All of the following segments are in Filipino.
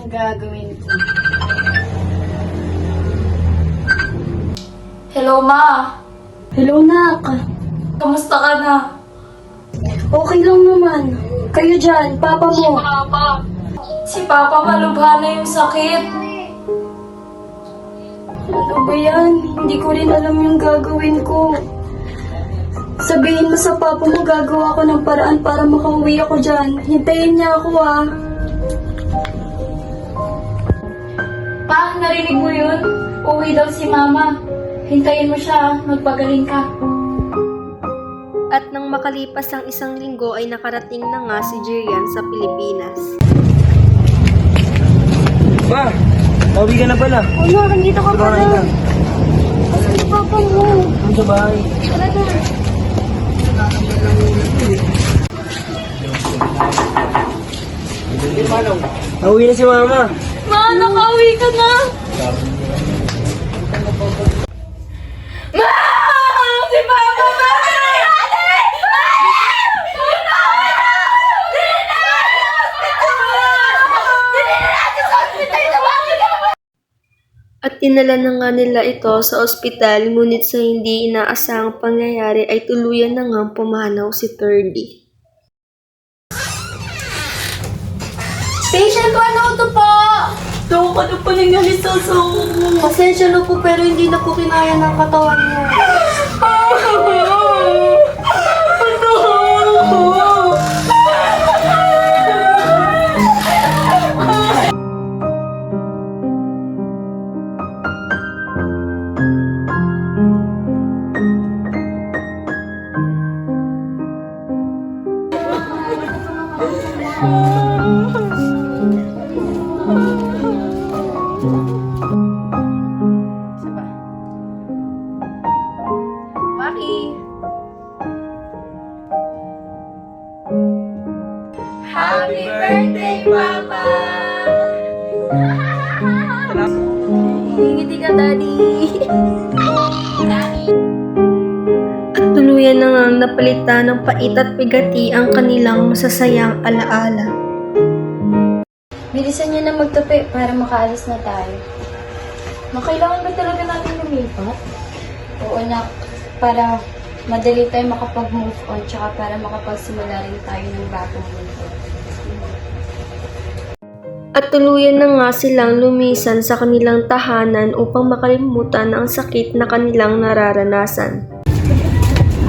ang gagawin ko. Hello, Ma. Hello, Nak. Kamusta ka na? Okay lang naman. Kayo dyan, papa mo. Si Papa malubha na yung sakit. Ano ba yan? Hindi ko rin alam yung gagawin ko. Sabihin mo sa papa mo, gagawa ko ng paraan para makauwi ako dyan. Hintayin niya ako, ah. Pa, narinig mo yun? Uwi daw si Mama. Hintayin mo siya, magpagaling ka. At nang makalipas ang isang linggo ay nakarating na nga si Jerian sa Pilipinas. Pa, pauwi ka na pala. Oh, Nak, nandito ka pala. Asan yung papa mo? Ano sa bahay? Tara na. Pauwi na si Mama. Ma, nakauwi ka na! Ma! Si Papa, Ma! At dinala na nga nila ito sa ospital, ngunit sa hindi inaasahang pangyayari ay tuluyan na nga pumanaw si Thirdy. Patient 102 po! Daw ka na pa nangyari sa asawa mo. Pasensya na po pero hindi na po kinaya ng katawan mo. Maki! Happy birthday, Papa! Ngiti ka, Daddy! At tuluyan na nga napalitan ng pait at bigati ang kanilang masasayang alaala. Bilisan niyo na magtapi para makaalis na tayo. Kailangan ba talaga natin lumipat? Oo, Nak. Para madali tayo makapag-move on tsaka para makapagsimula rin tayo ng bagong mundo. At tuluyan na nga silang lumisan sa kanilang tahanan upang makalimutan ang sakit na kanilang nararanasan.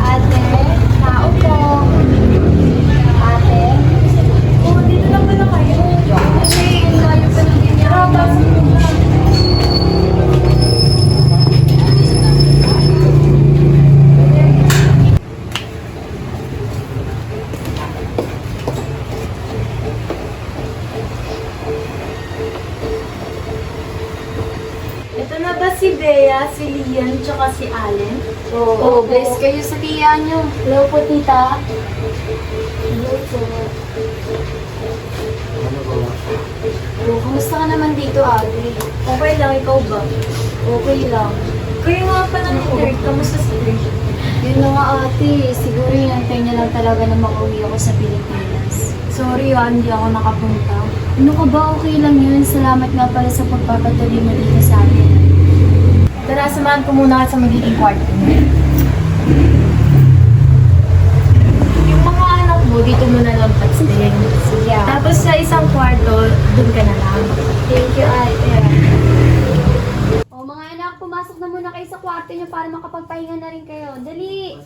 Ate, tao po. Ate. Oh, dito lang pala kayo. Kasi, layo pa ng ginagawa. Ito na ba si Bea, si Lian, tsaka si Allen? Oo, bless kayo sa tiyan niyo. Hello po, tita. Hello po. Oh, kamusta ka naman dito, ate? Okay lang, ikaw ba? Okay lang. Kayo nga pala ni Dirk, kamusta si Dirk? Yun na nga, ate. Siguro inantay niya lang talaga na makauwi ako sa Pilipinas. Sorry hindi ako nakapunta. Ano ka ba? Okay lang yun. Salamat nga pala sa pagpapatuloy mo dito sa atin. Tara, samahan ko muna ka sa magiging kwarto mo. Yung mga anak mo, dito mo na lang din. Sige, ate. Tapos sa isang kwarto, dun ka na lang. Thank you, ate. O mga anak, pumasok na muna kayo sa kwarto niyo para makapagpahinga na rin kayo. Dali!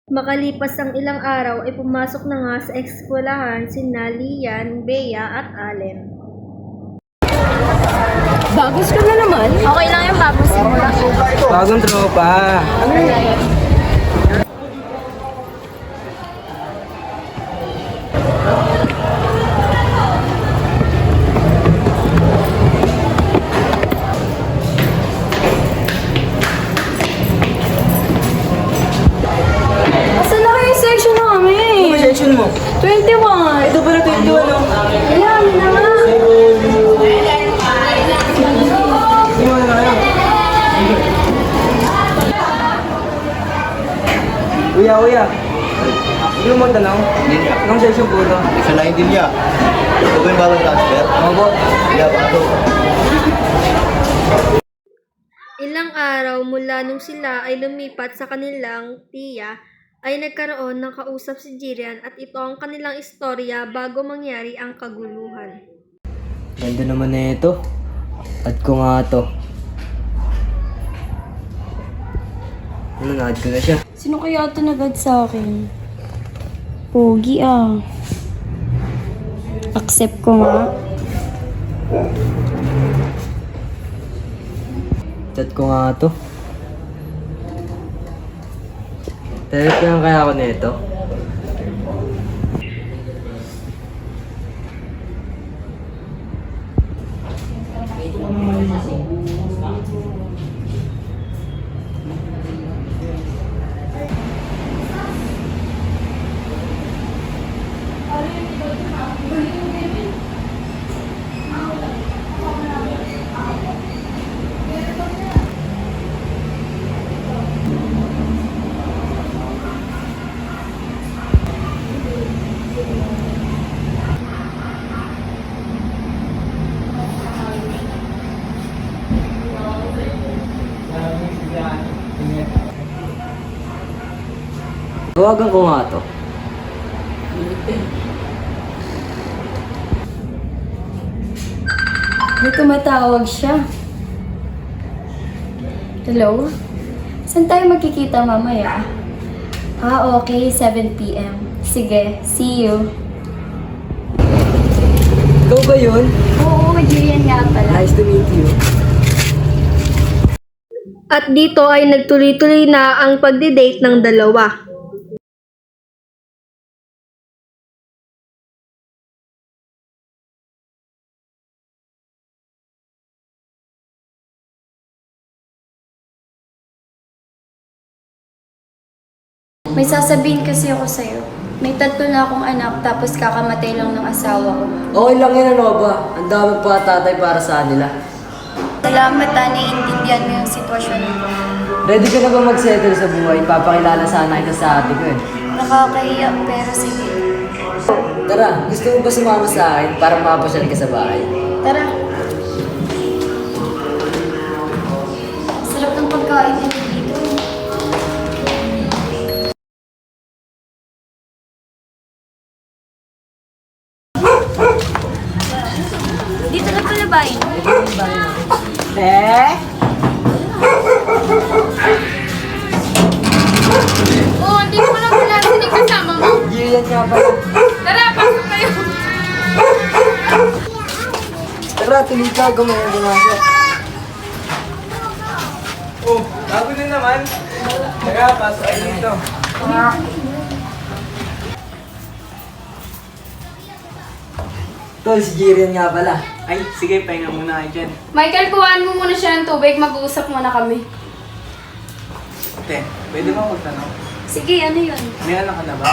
Makalipas ang ilang araw ay pumasok na nga sa eskwelahan si Lian, Bea at Allen. Bagos ka na naman? Okay lang yung bagong simula. Bagong tropa. Asan na kayo yung section namin? Ano ba section mo? 21. Ito pala 21, no? Ayan, yun na nga. Iwan na kayo. Kuya. Hindi mo magtanong? Linya. Anong session po ito? Isa na din niya. Ito ba yung bagong transfer? Ano po? Kaya ba ito? Ilang araw mula nung sila ay lumipat sa kanilang tiya, ay nagkaroon ng kausap si Jirian at ito ang kanilang istorya bago mangyari ang kaguluhan. Ganda naman na ito. Add ko nga to. Ano, na-add ko na siya. Sino kaya ito nag-add sa akin? Pogi ah. Accept ko nga. Chat ko nga to. Type lang kaya ako nito. Tawagan ko nga to. May tumatawag siya. Hello? Saan tayo magkikita mamaya? Okay, 7 p.m. Sige, see you. Ikaw ba yun? Oo, Jirian nga pala. Nice to meet you. At dito ay nagtuloy-tuloy na ang pagdi-date ng dalawa. May sasabihin kasi ako sa'yo. May 3 na akong anak tapos kakamatay lang ng asawa ko. Okay lang yan, ano ba? Ang dami pa tatay para sa kanila. Salamat, naiintindihan mo yung sitwasyon ko. Ready ka na ba mag-settle sa buhay? Papakilala sana kita sa ate ko eh. Nakakahiya, pero sige. Tara, gusto mo ba sumama sa akin para mapasyal ka sa bahay? Tara. Sarap ng pagkain nila dito. Dito na pala ba yun? Oo, hindi mo na pala sino yung kasama mo. Gilian nga pala. Tara, pasok kayo. Tara, tuloy ka, gumayon ko nga siya. Oh, bago na naman. Tara, pasok ay dito. Tol, si Jirian nga pala. Ay, sige, pahinga muna kayo dyan. Michael, kuhaan mo muna siya ng tubig. Mag-uusap muna kami. Te, pwede ba magtanong? Sige, ano yun? May anak ka na ba?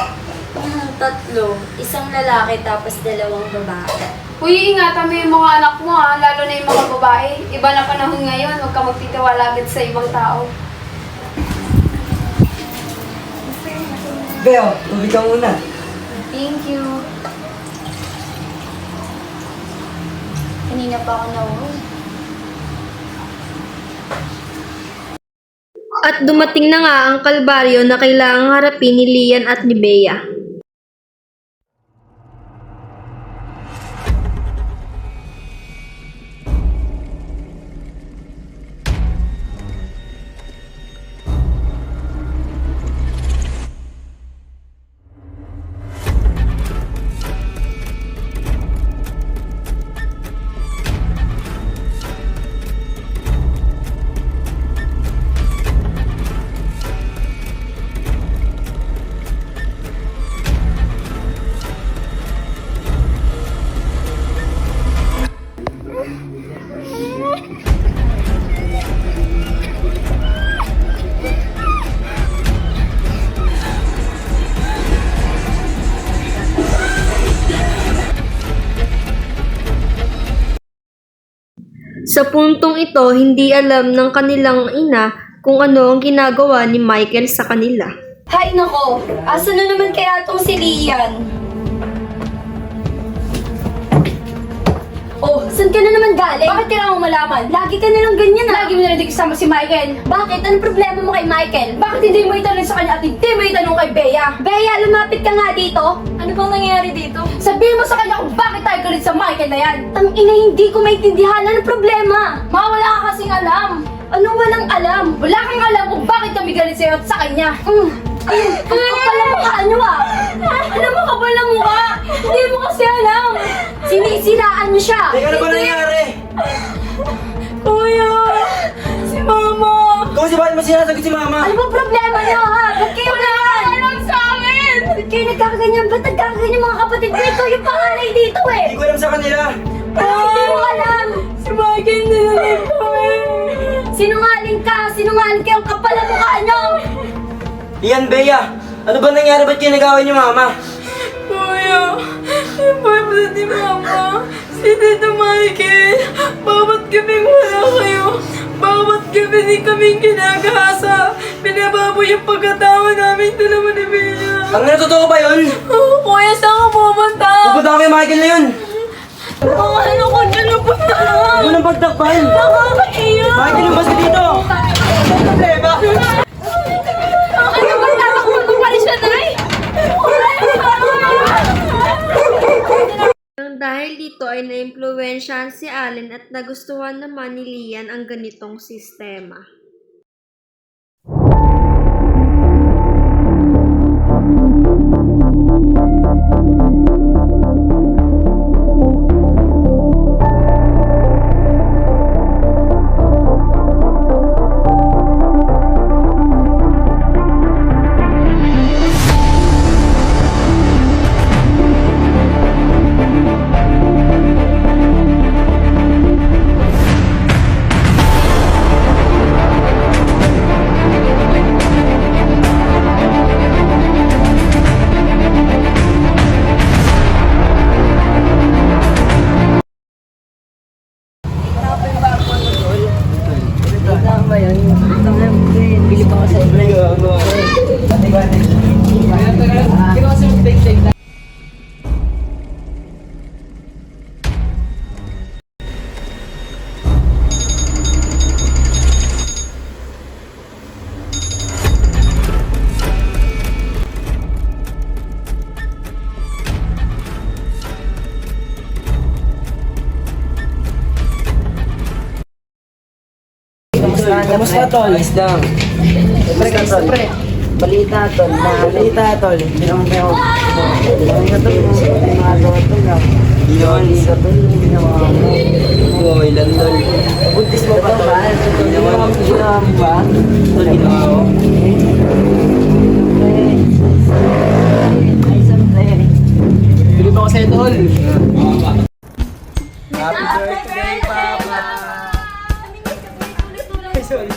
3. Isang lalaki tapos 2 babae. Uy, ingatan mo yung mga anak mo ha, lalo na yung mga babae. Iba na panahon ngayon, huwag ka magtitiwala agad sa ibang tao. Beo, tubig ka muna. Thank you. Kanina pa ako nauwi. At dumating na nga ang kalbaryo na kailangang harapin ni Lian at ni Bea. Sa puntong ito, hindi alam ng kanilang ina kung ano ang ginagawa ni Michael sa kanila. Hay nako, asa na naman kaya tong si Lian? Oh, saan ka na naman galing? Bakit kailangan mo malaman? Lagi ka nalang ganyan ah. Lagi mo na rin kasama si Michael. Bakit? Anong problema mo kay Michael? Bakit hindi mo itanong sa kanya at hindi mo itanong kay Bea? Bea, lumapit ka nga dito. Ano bang nangyayari dito? Sabihin mo sa kanya kung bakit tayo galit sa Michael na yan. Ang ina, hindi ko maintindihan. Anong problema? Wala ka kasing alam. Anong walang alam? Wala kang alam kung bakit kami galit sa'yo at sa kanya. Ang kapal ang mukha nyo ah. Ano mo kapal na mukha? Hindi mo kasi alam. Sinisiraan nyo siya. Teka, ano ba nangyari? Kuya, si Mama. Kung si bakit mo sinasagot si mama? Ano ba problema nyo ha? Ba't kayo ganyan? Alam sa amin. Ba't kayo nagkakaganyan? Ba't nagkakaganyan mga kapatid ko? Ikaw yung panganay dito eh. Hindi ko alam sa kanila. Hindi mo alam. Si Michael nilalag kami. Sinungaling ka. Sinungaling kayo. Ang kapal ang mukha nyo. Iyan, Bea. Ano ba nangyari? Ba't kayo nag-away niyo, mama? Kuya, yung boyfriend ni Mama, si Tito Michael, bawat gabi wala kayo, bawat gabi din kaming ginagahasa, binababoy yung pagkatawa namin dalawa ni Bea. Ang totoo ba yun? Oh, kuya, saan ka pupunta? Pupunta ko kay Michael na yun. Ang ano ko dyan na punta? Huwag mo nang pagtakpan. Nakakaiyak. Michael, lumabas ka dito. Ano problema? Ano ba tatakbo mo pa rin siya, Nay? Nang dahil dito ay naimpluwensyahan si Allen at nagustuhan naman ni Lian ang ganitong sistema. Tama ba yun? Bili pa ko sa inyo. Kamusta, tol? Ayos lang. Pre, balita, tol. Balita, tol. Hindi naman kayo. Hindi naman ka, tol. Yung mga tol lang. Yun, isa, tol. Yung ginawa mo. Oo, ilan, tol. Buntis mo ba, tol? Ginawa mo ba? Tol, ginawa mo. Ay, siyempre. Bili pa ko sa'yo, tol. Happy birthday, Papa! Sorry.